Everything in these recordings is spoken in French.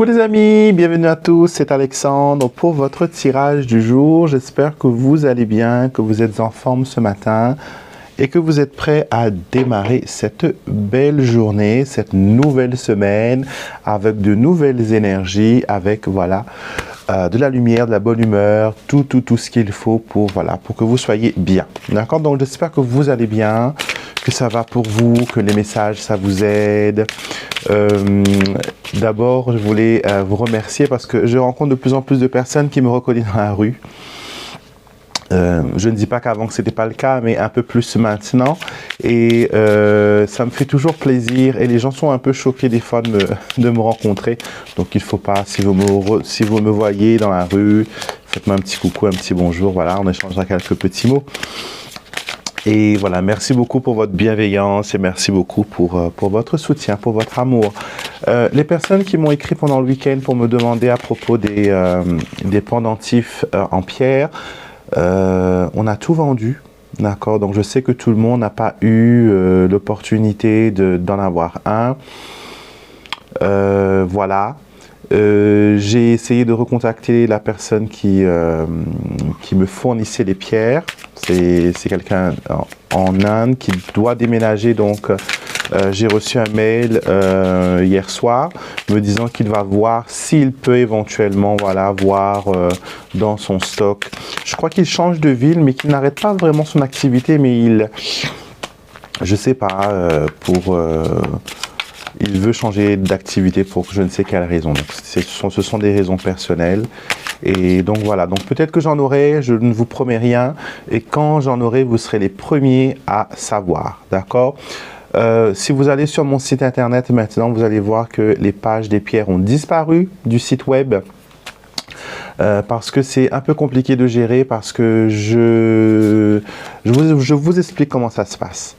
Coucou les amis, bienvenue à tous, c'est Alexandre pour votre tirage du jour. J'espère que vous allez bien, que vous êtes en forme ce matin et que vous êtes prêts à démarrer cette belle journée, cette nouvelle semaine avec de nouvelles énergies, avec voilà de la lumière, de la bonne humeur, tout ce qu'il faut pour que vous soyez bien. D'accord? Donc j'espère que vous allez bien, que ça va pour vous, que les messages ça vous aide. D'abord, je voulais vous remercier parce que je rencontre de plus en plus de personnes qui me reconnaissent dans la rue. Je ne dis pas qu'avant que ce n'était pas le cas, mais un peu plus maintenant. Et ça me fait toujours plaisir. Et les gens sont un peu choqués des fois de me rencontrer. Donc il ne faut pas, si vous me voyez dans la rue, faites-moi un petit coucou, un petit bonjour. Voilà, on échangera quelques petits mots. Et voilà, merci beaucoup pour votre bienveillance et merci beaucoup pour votre soutien, pour votre amour. Les personnes qui m'ont écrit pendant le week-end pour me demander à propos des pendentifs en pierre, on a tout vendu, d'accord? Donc je sais que tout le monde n'a pas eu l'opportunité d'en avoir un. Voilà. J'ai essayé de recontacter la personne qui me fournissait les pierres. C'est quelqu'un en Inde qui doit déménager, donc j'ai reçu un mail hier soir me disant qu'il va voir s'il peut éventuellement voir dans son stock. Je crois qu'il change de ville mais qu'il n'arrête pas vraiment son activité, mais je sais pas, il veut changer d'activité pour je ne sais quelle raison. Donc, ce sont des raisons personnelles. Et donc voilà, donc peut-être que j'en aurai, je ne vous promets rien. Et quand j'en aurai, vous serez les premiers à savoir. D'accord? Si vous allez sur mon site internet maintenant, vous allez voir que les pages des pierres ont disparu du site web. Parce que c'est un peu compliqué de gérer, parce que je vous explique comment ça se passe.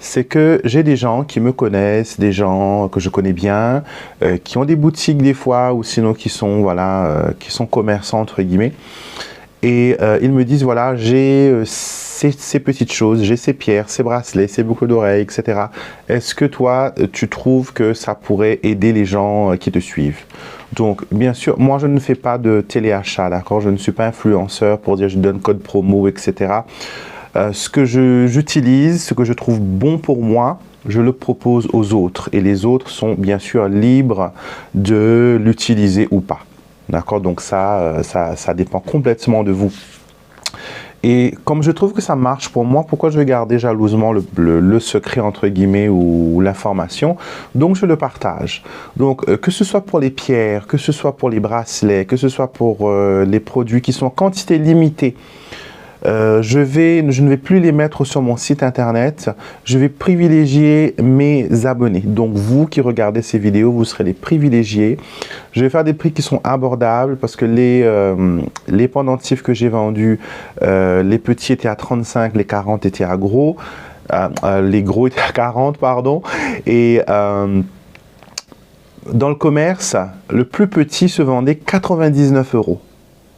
C'est que j'ai des gens qui me connaissent, des gens que je connais bien, qui ont des boutiques des fois, ou sinon qui sont, qui sont commerçants entre guillemets. Et ils me disent, voilà, j'ai ces petites choses, j'ai ces pierres, ces bracelets, ces boucles d'oreilles, etc. Est-ce que toi, tu trouves que ça pourrait aider les gens qui te suivent? Donc, bien sûr, moi, je ne fais pas de téléachat, d'accord? Je ne suis pas influenceur pour dire je donne code promo, etc. Ce que j'utilise, ce que je trouve bon pour moi, je le propose aux autres. Et les autres sont bien sûr libres de l'utiliser ou pas. D'accord? Donc ça dépend complètement de vous. Et comme je trouve que ça marche pour moi, pourquoi je vais garder jalousement le secret, entre guillemets, ou l'information? Donc, je le partage. Donc, que ce soit pour les pierres, que ce soit pour les bracelets, que ce soit pour les produits qui sont en quantité limitée, je ne vais plus les mettre sur mon site internet, je vais privilégier mes abonnés. Donc vous qui regardez ces vidéos, vous serez les privilégiés. Je vais faire des prix qui sont abordables parce que les pendentifs que j'ai vendus, les petits étaient à 35, les 40 étaient à gros, les gros étaient à 40, pardon. Et dans le commerce, le plus petit se vendait 99 €.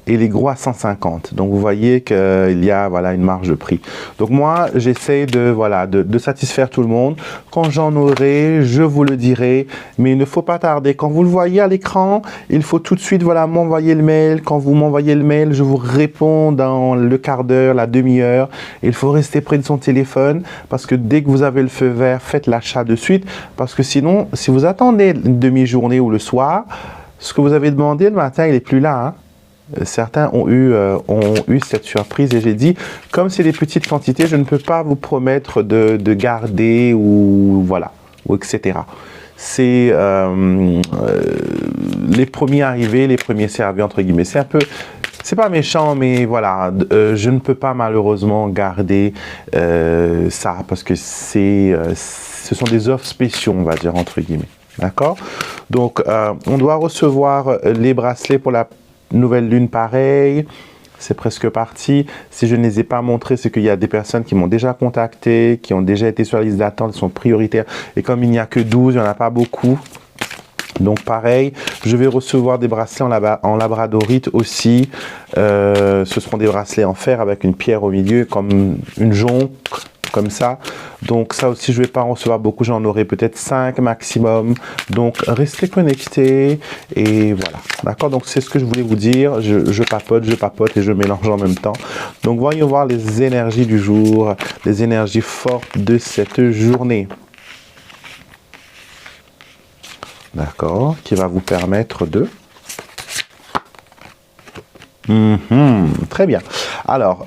Et les gros à 150. Donc vous voyez qu'il y a une marge de prix. Donc moi j'essaie de satisfaire tout le monde. Quand j'en aurai, je vous le dirai, mais il ne faut pas tarder. Quand vous le voyez à l'écran, il faut tout de suite m'envoyer le mail. Quand vous m'envoyez le mail, je vous réponds dans le quart d'heure, la demi-heure. Il faut rester près de son téléphone parce que dès que vous avez le feu vert, faites l'achat de suite, parce que sinon, si vous attendez une demi-journée ou le soir, ce que vous avez demandé le matin, il n'est plus là, hein. Certains ont eu cette surprise et j'ai dit, comme c'est des petites quantités, je ne peux pas vous promettre de garder ou etc. C'est les premiers arrivés, les premiers servis, entre guillemets. C'est un peu, c'est pas méchant, mais voilà, je ne peux pas malheureusement garder ça parce que ce sont des offres spéciaux, on va dire, entre guillemets. D'accord? Donc, on doit recevoir les bracelets pour la nouvelle lune, pareil, c'est presque parti. Si je ne les ai pas montrés, c'est qu'il y a des personnes qui m'ont déjà contacté, qui ont déjà été sur la liste d'attente, qui sont prioritaires. Et comme il n'y a que 12, il n'y en a pas beaucoup. Donc pareil, je vais recevoir des bracelets en labradorite aussi. Ce seront des bracelets en fer avec une pierre au milieu, comme une jonque, comme ça. Donc ça aussi, je ne vais pas en recevoir beaucoup, j'en aurai peut-être 5 maximum. Donc restez connectés et voilà. D'accord, donc c'est ce que je voulais vous dire. Je papote et je mélange en même temps. Donc voyons voir les énergies du jour, les énergies fortes de cette journée. D'accord, qui va vous permettre de... très bien. Alors,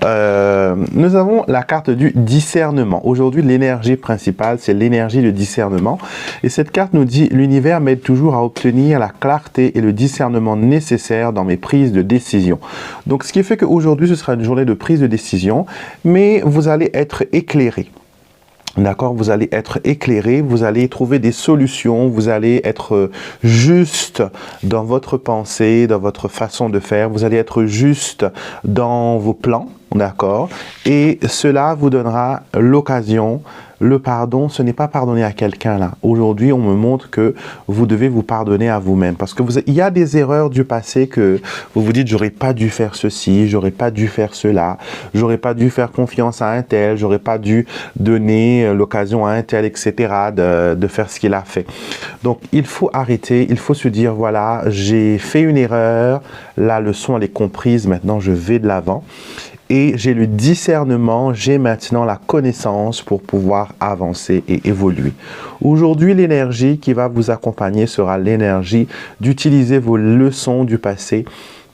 nous avons la carte du discernement. Aujourd'hui, l'énergie principale, c'est l'énergie de discernement. Et cette carte nous dit, l'univers m'aide toujours à obtenir la clarté et le discernement nécessaires dans mes prises de décision. Donc, ce qui fait qu'aujourd'hui, ce sera une journée de prise de décision, mais vous allez être éclairé. D'accord, vous allez être éclairé, vous allez trouver des solutions, vous allez être juste dans votre pensée, dans votre façon de faire, vous allez être juste dans vos plans, d'accord, et cela vous donnera l'occasion. Le pardon, ce n'est pas pardonner à quelqu'un là. Aujourd'hui, on me montre que vous devez vous pardonner à vous-même. Parce que il y a des erreurs du passé que vous vous dites, j'aurais pas dû faire ceci, j'aurais pas dû faire cela, j'aurais pas dû faire confiance à un tel, j'aurais pas dû donner l'occasion à un tel, etc. de faire ce qu'il a fait. Donc, il faut arrêter, il faut se dire, voilà, j'ai fait une erreur, la leçon elle est comprise, maintenant je vais de l'avant. Et j'ai le discernement, j'ai maintenant la connaissance pour pouvoir avancer et évoluer. Aujourd'hui, l'énergie qui va vous accompagner sera l'énergie d'utiliser vos leçons du passé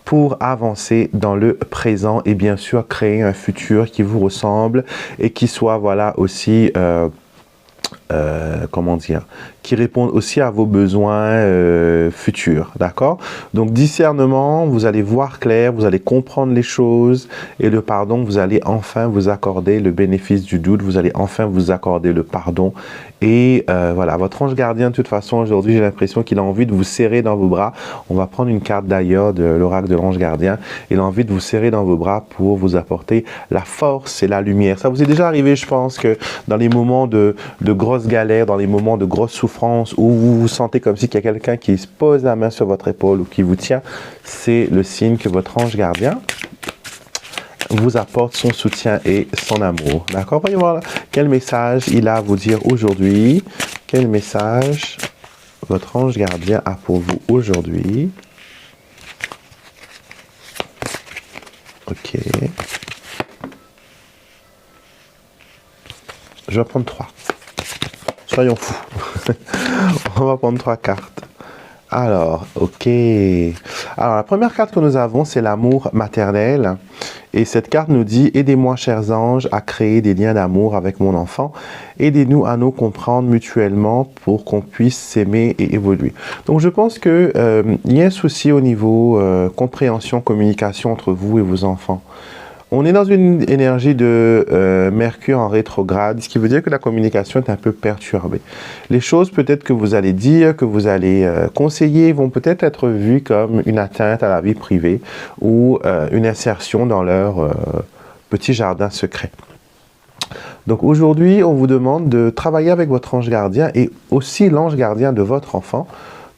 pour avancer dans le présent et bien sûr créer un futur qui vous ressemble et qui soit voilà aussi... comment dire, qui répondent aussi à vos besoins futurs, d'accord? Donc discernement, vous allez voir clair, vous allez comprendre les choses et le pardon, vous allez enfin vous accorder le bénéfice du doute, vous allez enfin vous accorder le pardon et voilà, votre ange gardien de toute façon aujourd'hui j'ai l'impression qu'il a envie de vous serrer dans vos bras. On va prendre une carte d'ailleurs de l'oracle de l'ange gardien. Il a envie de vous serrer dans vos bras pour vous apporter la force et la lumière. Ça vous est déjà arrivé, je pense, que dans les moments de grosses galères, dans les moments de grosses souffrances où vous vous sentez comme si il y a quelqu'un qui se pose la main sur votre épaule ou qui vous tient, c'est le signe que votre ange gardien vous apporte son soutien et son amour. D'accord? Voyons voir quel message il a à vous dire aujourd'hui. Quel message votre ange gardien a pour vous aujourd'hui. Ok. Je vais prendre 3. Soyons fous. On va prendre 3 cartes. Alors, ok. Alors, la première carte que nous avons, c'est l'amour maternel. Et cette carte nous dit, aidez-moi, chers anges, à créer des liens d'amour avec mon enfant. Aidez-nous à nous comprendre mutuellement pour qu'on puisse s'aimer et évoluer. Donc, je pense qu'il y a un souci au niveau compréhension, communication entre vous et vos enfants. On est dans une énergie de Mercure en rétrograde, ce qui veut dire que la communication est un peu perturbée. Les choses peut-être que vous allez dire, que vous allez conseiller, vont peut-être être vues comme une atteinte à la vie privée ou une insertion dans leur petit jardin secret. Donc aujourd'hui, on vous demande de travailler avec votre ange gardien et aussi l'ange gardien de votre enfant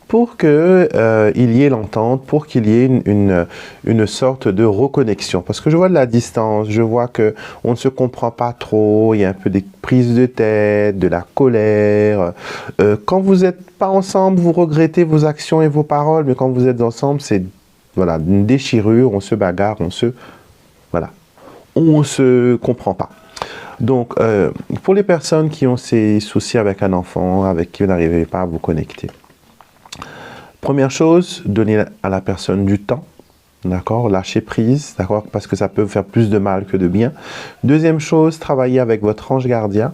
pour qu'il y ait l'entente, pour qu'il y ait une sorte de reconnexion. Parce que je vois de la distance, je vois qu'on ne se comprend pas trop, il y a un peu des prises de tête, de la colère. Quand vous n'êtes pas ensemble, vous regrettez vos actions et vos paroles, mais quand vous êtes ensemble, c'est voilà, une déchirure, on se bagarre, on se comprend pas. Donc, pour les personnes qui ont ces soucis avec un enfant, avec qui vous n'arrivez pas à vous connecter, première chose, donner à la personne du temps, d'accord, lâcher prise, d'accord, parce que ça peut vous faire plus de mal que de bien. Deuxième chose, travailler avec votre ange gardien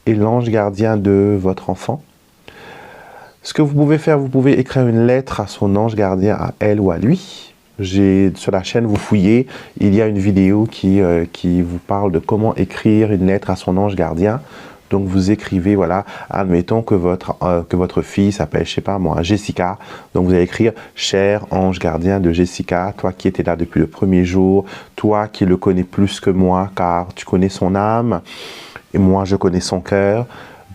et l'ange gardien de votre enfant. Ce que vous pouvez faire, vous pouvez écrire une lettre à son ange gardien, à elle ou à lui. Sur la chaîne, vous fouillez, il y a une vidéo qui vous parle de comment écrire une lettre à son ange gardien. Donc, vous écrivez, voilà, admettons que votre fille s'appelle, je sais pas moi, Jessica. Donc, vous allez écrire « Cher ange gardien de Jessica, toi qui étais là depuis le premier jour, toi qui le connais plus que moi, car tu connais son âme, et moi, je connais son cœur.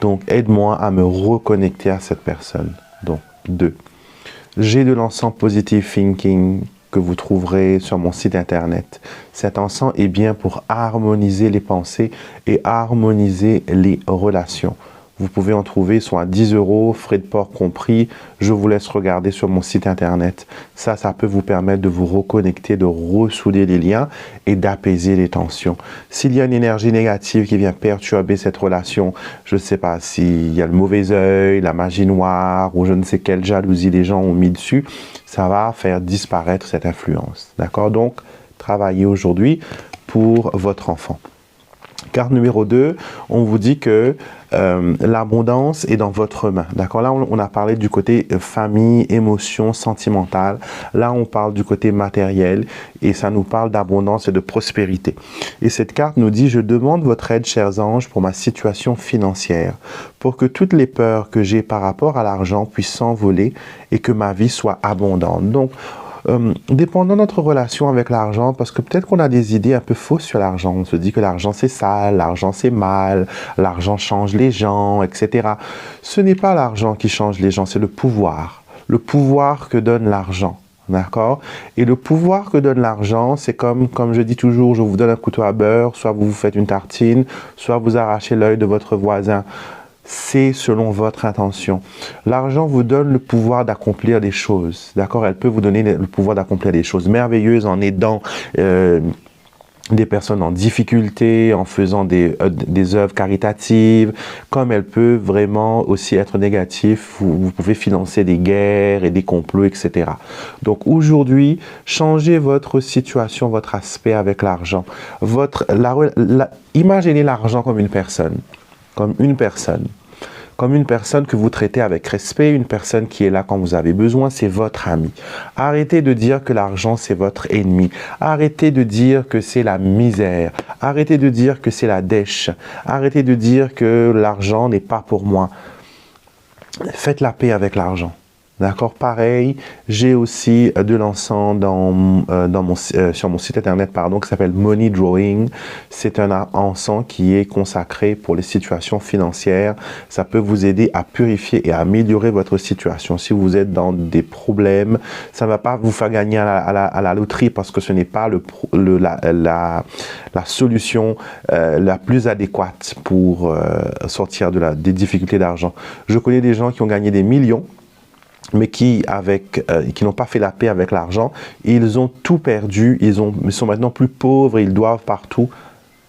Donc, aide-moi à me reconnecter à cette personne. » Donc, 2. J'ai de l'encens positive thinking que vous trouverez sur mon site internet. Cet encens est bien pour harmoniser les pensées et harmoniser les relations. Vous pouvez en trouver soit à 10 €, frais de port compris. Je vous laisse regarder sur mon site internet. Ça peut vous permettre de vous reconnecter, de ressouder les liens et d'apaiser les tensions. S'il y a une énergie négative qui vient perturber cette relation, je ne sais pas s'il y a le mauvais œil, la magie noire ou je ne sais quelle jalousie les gens ont mis dessus, ça va faire disparaître cette influence. D'accord? Donc, travaillez aujourd'hui pour votre enfant. Carte numéro 2, on vous dit que l'abondance est dans votre main. D'accord? Là, on a parlé du côté famille, émotion, sentimentale. Là, on parle du côté matériel et ça nous parle d'abondance et de prospérité. Et cette carte nous dit, je demande votre aide, chers anges, pour ma situation financière, pour que toutes les peurs que j'ai par rapport à l'argent puissent s'envoler et que ma vie soit abondante. Donc, dépendant de notre relation avec l'argent, parce que peut-être qu'on a des idées un peu fausses sur l'argent. On se dit que l'argent c'est sale, l'argent c'est mal, l'argent change les gens, etc. Ce n'est pas l'argent qui change les gens, c'est le pouvoir que donne l'argent. D'accord? Et le pouvoir que donne l'argent, c'est comme je dis toujours, je vous donne un couteau à beurre, soit vous vous faites une tartine, soit vous arrachez l'œil de votre voisin. C'est selon votre intention. L'argent vous donne le pouvoir d'accomplir des choses. D'accord? Elle peut vous donner le pouvoir d'accomplir des choses merveilleuses en aidant des personnes en difficulté, en faisant des œuvres caritatives, comme elle peut vraiment aussi être négative. Vous pouvez financer des guerres et des complots, etc. Donc aujourd'hui, changez votre situation, votre aspect avec l'argent. Imaginez l'argent comme une personne. Comme une personne que vous traitez avec respect, une personne qui est là quand vous avez besoin, c'est votre ami. Arrêtez de dire que l'argent, c'est votre ennemi. Arrêtez de dire que c'est la misère. Arrêtez de dire que c'est la dèche. Arrêtez de dire que l'argent n'est pas pour moi. Faites la paix avec l'argent. D'accord? Pareil, j'ai aussi de l'encens sur mon site internet, qui s'appelle Money Drawing. C'est un encens qui est consacré pour les situations financières. Ça peut vous aider à purifier et à améliorer votre situation. Si vous êtes dans des problèmes, ça ne va pas vous faire gagner à la loterie parce que ce n'est pas la solution la plus adéquate pour sortir des difficultés d'argent. Je connais des gens qui ont gagné des millions, mais qui n'ont pas fait la paix avec l'argent, ils ont tout perdu, ils sont maintenant plus pauvres, ils doivent partout,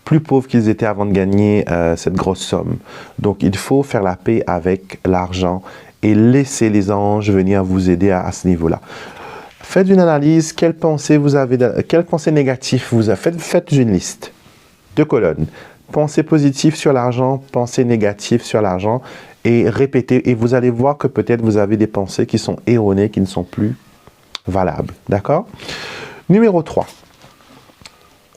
plus pauvres qu'ils étaient avant de gagner cette grosse somme. Donc il faut faire la paix avec l'argent et laisser les anges venir vous aider à ce niveau-là. Faites une analyse, quelles pensées vous avez, quelles pensées négatives vous avez, faites une liste, 2 colonnes. Pensées positives sur l'argent, pensées négatives sur l'argent, et répétez, et vous allez voir que peut-être vous avez des pensées qui sont erronées, qui ne sont plus valables. D'accord? Numéro 3.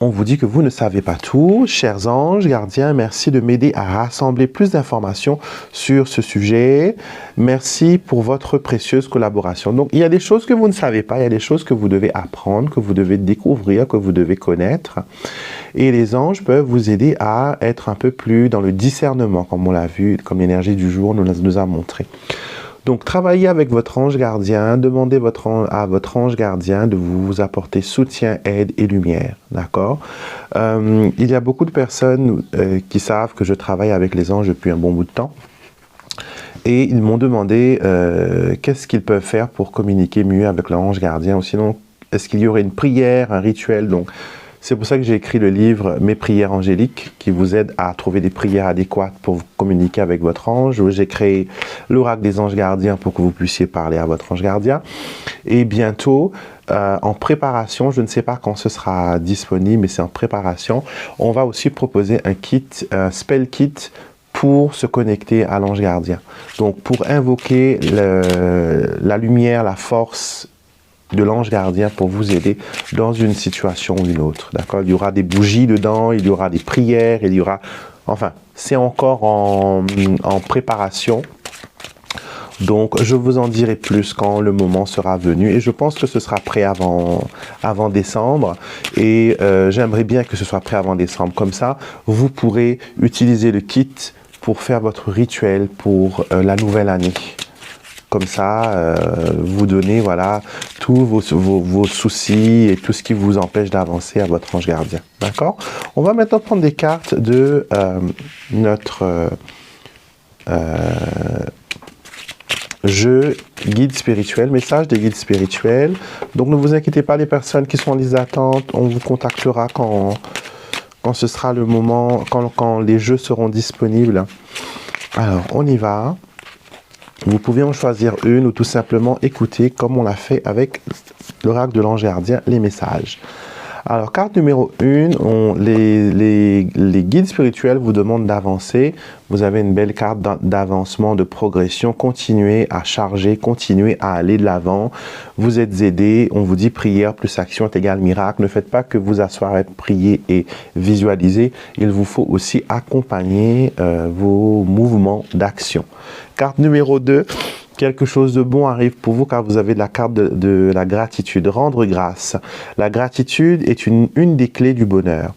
On vous dit que vous ne savez pas tout. Chers anges, gardiens, merci de m'aider à rassembler plus d'informations sur ce sujet. Merci pour votre précieuse collaboration. Donc, il y a des choses que vous ne savez pas, il y a des choses que vous devez apprendre, que vous devez découvrir, que vous devez connaître. Et les anges peuvent vous aider à être un peu plus dans le discernement, comme on l'a vu, comme l'énergie du jour nous a montré. Donc, travaillez avec votre ange gardien, demandez à votre ange gardien de vous apporter soutien, aide et lumière, d'accord? Il y a beaucoup de personnes qui savent que je travaille avec les anges depuis un bon bout de temps. Et ils m'ont demandé qu'est-ce qu'ils peuvent faire pour communiquer mieux avec leur ange gardien, ou sinon, est-ce qu'il y aurait une prière, un rituel? Donc, c'est pour ça que j'ai écrit le livre « Mes prières angéliques » qui vous aide à trouver des prières adéquates pour communiquer avec votre ange. J'ai créé l'oracle des anges gardiens pour que vous puissiez parler à votre ange gardien. Et bientôt, en préparation, je ne sais pas quand ce sera disponible, mais c'est en préparation, on va aussi proposer un kit, un spell kit pour se connecter à l'ange gardien. Donc, pour invoquer la lumière, la force de l'ange gardien pour vous aider dans une situation ou une autre. D'accord? Il y aura des bougies dedans, il y aura des prières, il y aura... Enfin, c'est encore en préparation. Donc, je vous en dirai plus quand le moment sera venu. Et je pense que ce sera prêt avant décembre. Et j'aimerais bien que ce soit prêt avant décembre. Comme ça, vous pourrez utiliser le kit pour faire votre rituel pour la nouvelle année. comme ça, vous donner voilà, tous vos soucis et tout ce qui vous empêche d'avancer à votre ange gardien. D'accord? On va maintenant prendre des cartes de notre jeu guide spirituel, message des guides spirituels. Donc ne vous inquiétez pas, les personnes qui sont en liste d'attente, on vous contactera quand ce sera le moment, quand les jeux seront disponibles. Alors, on y va. Vous pouvez en choisir une ou tout simplement écouter, comme on l'a fait avec l'oracle de l'ange gardien, les messages. Alors, carte numéro 1, les guides spirituels vous demandent d'avancer. Vous avez une belle carte d'avancement, de progression. Continuez à charger, continuez à aller de l'avant. Vous êtes aidé. On vous dit prière plus action est égal miracle. Ne faites pas que vous asseoir, prier et visualiser. Il vous faut aussi accompagner vos mouvements d'action. Carte numéro 2. Quelque chose de bon arrive pour vous car vous avez la carte de la gratitude. Rendre grâce. La gratitude est une des clés du bonheur.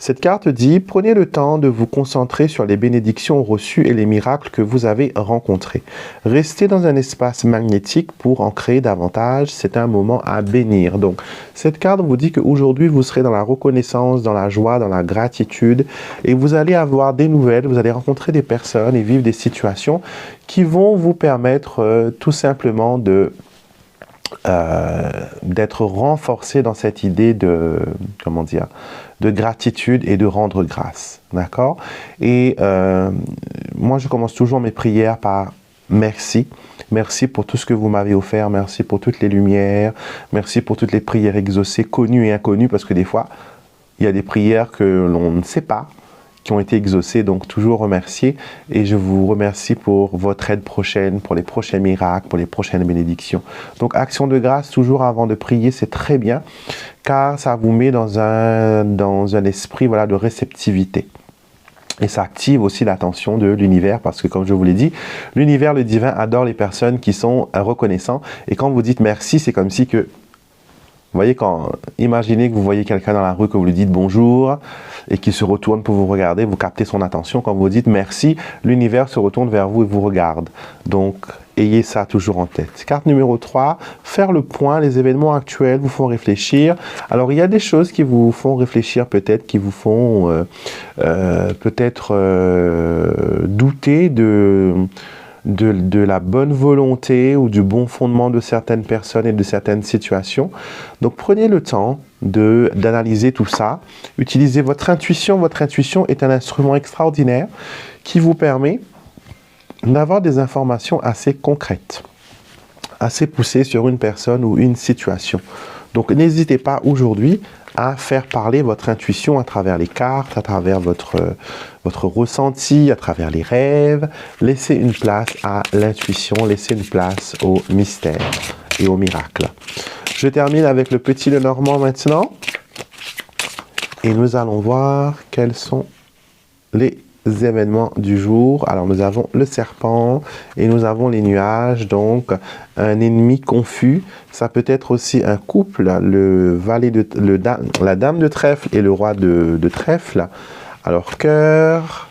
Cette carte dit, prenez le temps de vous concentrer sur les bénédictions reçues et les miracles que vous avez rencontrés. Restez dans un espace magnétique pour en créer davantage. C'est un moment à bénir. Donc, cette carte vous dit qu'aujourd'hui, vous serez dans la reconnaissance, dans la joie, dans la gratitude et vous allez avoir des nouvelles, vous allez rencontrer des personnes et vivre des situations qui vont vous permettre tout simplement d'être renforcé dans cette idée de, comment dire, de gratitude et de rendre grâce, d'accord? Et moi, je commence toujours mes prières par merci. Merci pour tout ce que vous m'avez offert, merci pour toutes les lumières, merci pour toutes les prières exaucées, connues et inconnues, parce que des fois, il y a des prières que l'on ne sait pas, qui ont été exaucés, donc toujours remercier. Et je vous remercie pour votre aide prochaine, pour les prochains miracles, pour les prochaines bénédictions. Donc, action de grâce, toujours avant de prier, c'est très bien, car ça vous met dans un esprit voilà, de réceptivité. Et ça active aussi l'attention de l'univers, parce que comme je vous l'ai dit, l'univers, le divin, adore les personnes qui sont reconnaissants. Et quand vous dites merci, c'est comme si que... Vous voyez, imaginez que vous voyez quelqu'un dans la rue, que vous lui dites bonjour et qu'il se retourne pour vous regarder, vous captez son attention. Quand vous dites merci, l'univers se retourne vers vous et vous regarde. Donc, ayez ça toujours en tête. Carte numéro 3, faire le point. Les événements actuels vous font réfléchir. Alors, il y a des choses qui vous font réfléchir peut-être, qui vous font peut-être douter de la bonne volonté ou du bon fondement de certaines personnes et de certaines situations. Donc, prenez le temps d'analyser tout ça. Utilisez votre intuition. Votre intuition est un instrument extraordinaire qui vous permet d'avoir des informations assez concrètes, assez poussées sur une personne ou une situation. Donc, n'hésitez pas aujourd'hui à faire parler votre intuition à travers les cartes, à travers votre ressenti, à travers les rêves. Laissez une place à l'intuition, laissez une place au mystère et au miracle. Je termine avec le petit Lenormand maintenant. Et nous allons voir quels sont les événements du jour. Alors nous avons le serpent et nous avons les nuages, donc un ennemi confus. Ça peut être aussi un couple, la dame de trèfle et le roi de trèfle. Alors cœur,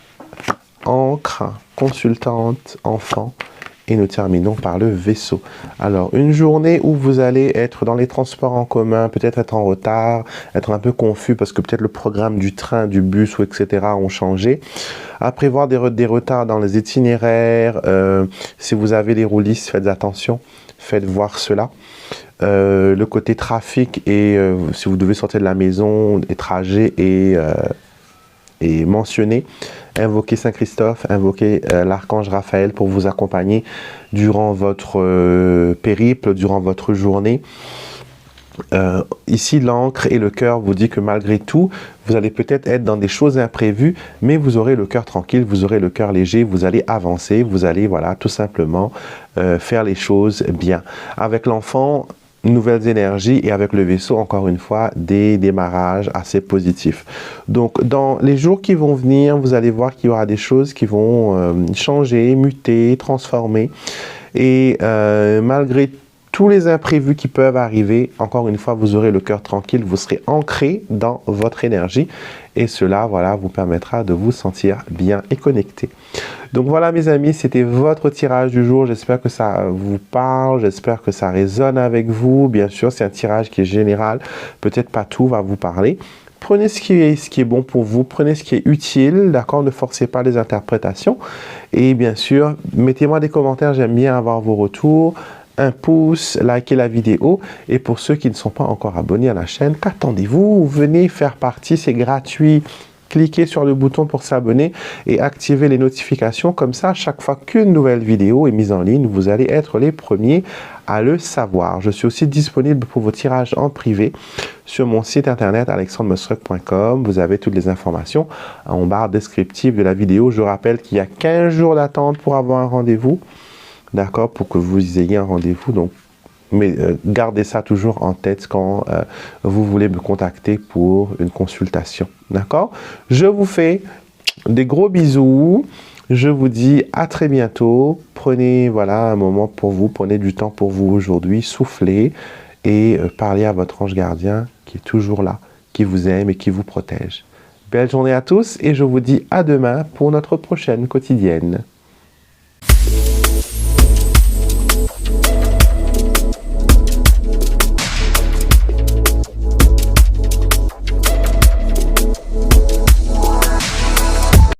encre, consultante, enfant. Et nous terminons par le vaisseau. Alors, une journée où vous allez être dans les transports en commun, peut-être être en retard, être un peu confus parce que peut-être le programme du train, du bus ou etc. ont changé. À prévoir des retards dans les itinéraires. Si vous avez les roulistes, faites attention. Faites voir cela. Le côté trafic et si vous devez sortir de la maison, les trajets et mentionné. Invoquez Saint Christophe, invoquez l'archange Raphaël pour vous accompagner durant votre périple, durant votre journée. Ici, l'encre et le cœur vous dit que malgré tout, vous allez peut-être être dans des choses imprévues, mais vous aurez le cœur tranquille, vous aurez le cœur léger, vous allez avancer, vous allez voilà, tout simplement faire les choses bien. Avec l'enfant, nouvelles énergies et avec le vaisseau, encore une fois, des démarrages assez positifs. Donc, dans les jours qui vont venir, vous allez voir qu'il y aura des choses qui vont changer, muter, transformer. Et malgré tous les imprévus qui peuvent arriver, encore une fois, vous aurez le cœur tranquille, vous serez ancré dans votre énergie et cela, voilà, vous permettra de vous sentir bien et connecté. Donc voilà mes amis, c'était votre tirage du jour. J'espère que ça vous parle, j'espère que ça résonne avec vous. Bien sûr, c'est un tirage qui est général, peut-être pas tout va vous parler. Prenez ce qui est bon pour vous, prenez ce qui est utile, d'accord? Ne forcez pas les interprétations. Et bien sûr, mettez-moi des commentaires, j'aime bien avoir vos retours. Un pouce, likez la vidéo. Et pour ceux qui ne sont pas encore abonnés à la chaîne, qu'attendez-vous? Venez faire partie, c'est gratuit. Cliquez sur le bouton pour s'abonner et activez les notifications. Comme ça, chaque fois qu'une nouvelle vidéo est mise en ligne, vous allez être les premiers à le savoir. Je suis aussi disponible pour vos tirages en privé sur mon site internet alexandremostruc.com. Vous avez toutes les informations en barre descriptive de la vidéo. Je rappelle qu'il y a 15 jours d'attente pour avoir un rendez-vous. D'accord, pour que vous ayez un rendez-vous. Donc, mais gardez ça toujours en tête quand vous voulez me contacter pour une consultation. D'accord? Je vous fais des gros bisous. Je vous dis à très bientôt. Prenez voilà, un moment pour vous. Prenez du temps pour vous aujourd'hui. Soufflez et parlez à votre ange gardien qui est toujours là, qui vous aime et qui vous protège. Belle journée à tous et je vous dis à demain pour notre prochaine quotidienne.